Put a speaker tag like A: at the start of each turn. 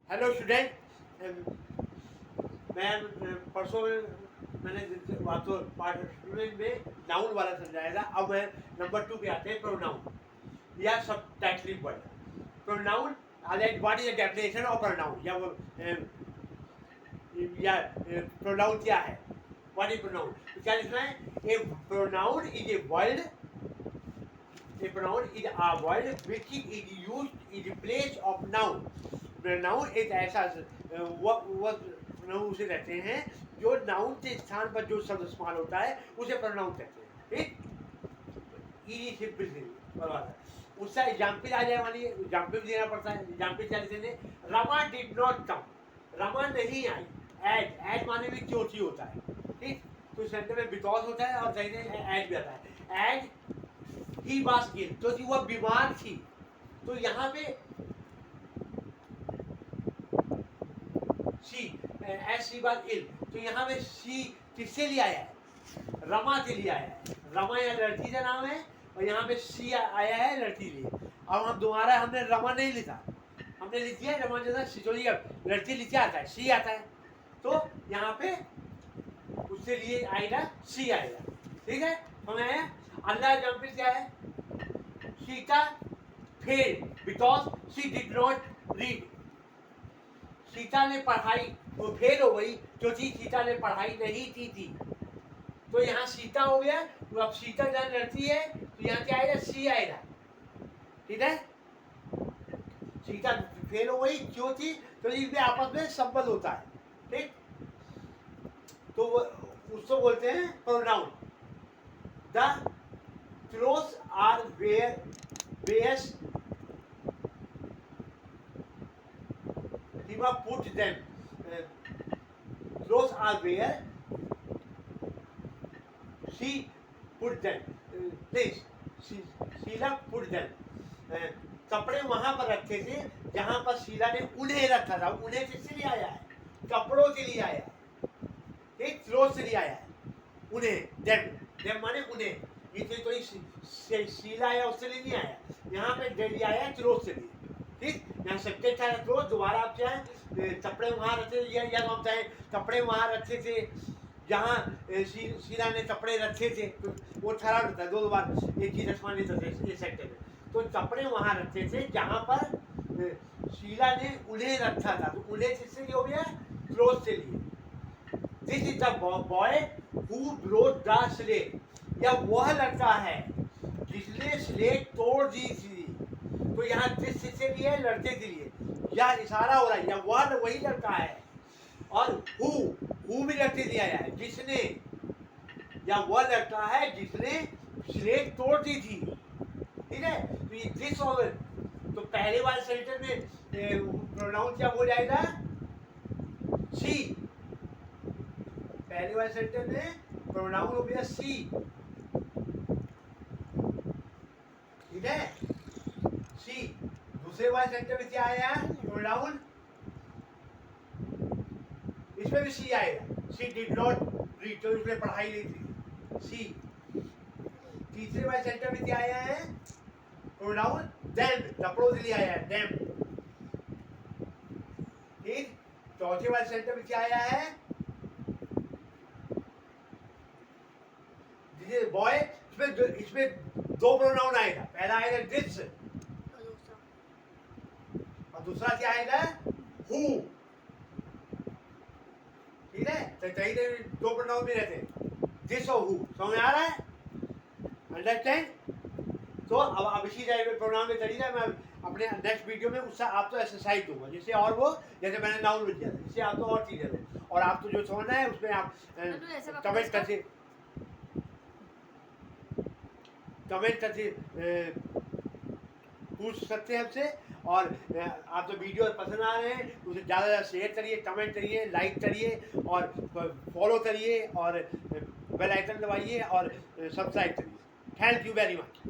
A: Hello student, मैं परसों मैंने तो स्टूडेंट में नाउन वाला समझाया था। अब मैं नंबर 2 पे आते हैं, प्रोनाउन या subtitling word. Pronoun what is the definition of pronoun, या प्रोनाउन क्या है, व्हाट इज प्रोनाउन। तो क्या लिखना है, a pronoun is a word, a pronoun is a word which is used in place of noun। pronoun एक ऐसा pronoun उसे कहते हैं जो नाउन के स्थान पर जो शब्द इस्तेमाल होता है उसे प्रोनाउन कहते हैं। ठीक, इजी सिंपल सी बात है। उसका एग्जाम्पल आ जाए, वाली एग्जाम्पल भी देना पड़ता है। एग्जाम्पल क्या देते हैं, Rama did not come, Rama नहीं आई। एड माने भी क्योंकि होता है। ठीक, तो सेंटेंस में बिकॉज होता है और सही से एड भी आता है। एड ही वाज इल, तो वह बीमार थी। तो यहाँ पे she, as she was ill, तो यहाँ पे शी किससे लिया है, रमा के लिए आया है। रमा या लड़की का नाम है और यहाँ पे शी आया है लड़की लिए। अब हम दोबारा हमने रमा नहीं लिखा, हमने लिख दिया रमा जैसा सिचोली का लड़की लिखा आता है, शी आता है। तो यहाँ पे उससे लिए आएगा शी आएगा। ठीक है, हमें अल्लाह एग्जाम्पल क्या है, Sita fail because she did not read. Sita ने पढ़ाई वो फेल हो गई क्योंकि सीता ने पढ़ाई नहीं की थी। तो यहाँ सीता हो गया, तो अब सीता जहाँ लड़की है तो यहाँ क्या आएगा, सी आएगा। ठीक है, सीता फेल हो गई क्योंकि तो इनके आपस में संबंध होता है। ठीक, तो उसको बोलते हैं pronoun. The clothes are where's Rima put them, clothes are where she put them, please Sheela put them, कपड़े वहां पर रखे थे जहां पर शीला ने उन्हें रखा था। उन्हें किससे लिए आया है, कपड़ों के लिए आया है। एक क्लोथ से लिए आया है उन्हें, देम माने उन्हें। ये तो शीला आया उससे लिए नहीं आया, यहाँ पे डेली आया क्लोथ से लिए। ठीक, यहाँ सब्जेक्ट है क्लोथ, दोबारा आप क्या है कपड़े वहाँ रखे, या हम चाहे कपड़े वहाँ रखे थे जहाँ शीला ने कपड़े रखे थे। तो वो ठहरा होता है, दो बार एक ही रखवा नहीं सकते इस सेक्टर में। तो कपड़े वहाँ रखे थे जहाँ पर शीला ने उन्हें रखा था। तो उन्हें किससे हो गया, क्लोथ से लिए। This is the boy who broke the slate, या वह लड़का है जिसने स्लेट तोड़ दी थी। तो यहाँ जिस से लिए लड़के के लिए या इशारा हो रहा है, या वह वही लड़का है। और हु भी लड़के दिया आया है, जिसने, या वह लड़का है जिसने स्लेट तोड़ दी थी। ठीक है, तो ये दिस हो गए। तो पहले वाले सेंटेंस में प्रोनाउन क्या हो जाएगा, सी। पहले वाले सेंटेंस में प्रोनाउन हो गया सी। ठीक है, सी। दूसरे वाले सेंटेंस में क्या आया, प्रोनाउन, इसमें भी सी आएगा। सी डिड नॉट रीड, तो इसमें पढ़ाई नहीं थी, सी। तीसरे वाले सेंटेंस में क्या आया है, प्रोनाउन देम, कपड़ों से लिए आया है, देम। ठीक, चौथे वाले सेंटेंस में क्या आया है, बॉय। इसमें दो प्रोनाउन आएगा, पहला आएगा दिस और दूसरा क्या आएगा, हु। ठीक है, तो कहीं दो प्रोनाउन भी रहते, दिस और हु। समझ आ रहा है, अंडरस्टैंड। तो अब इसी तरह प्रोनाउन में तरीका मैं अपने नेक्स्ट वीडियो में उससे आपको एक्सरसाइज दूंगा, जिससे और वो, जैसे मैंने नाउन लिख दिया था, जिससे आपको और चीजें दें। और आपको जो समझना है उसमें आप कमेंट करके पूछ सकते हैं हमसे। और आप तो वीडियो पसंद आ रहे हैं तो उसे ज़्यादा ज़्यादा शेयर करिए, कमेंट करिए, लाइक करिए और फॉलो करिए और बेल आइकन दबाइए और सब्सक्राइब करिए। Thank you very much.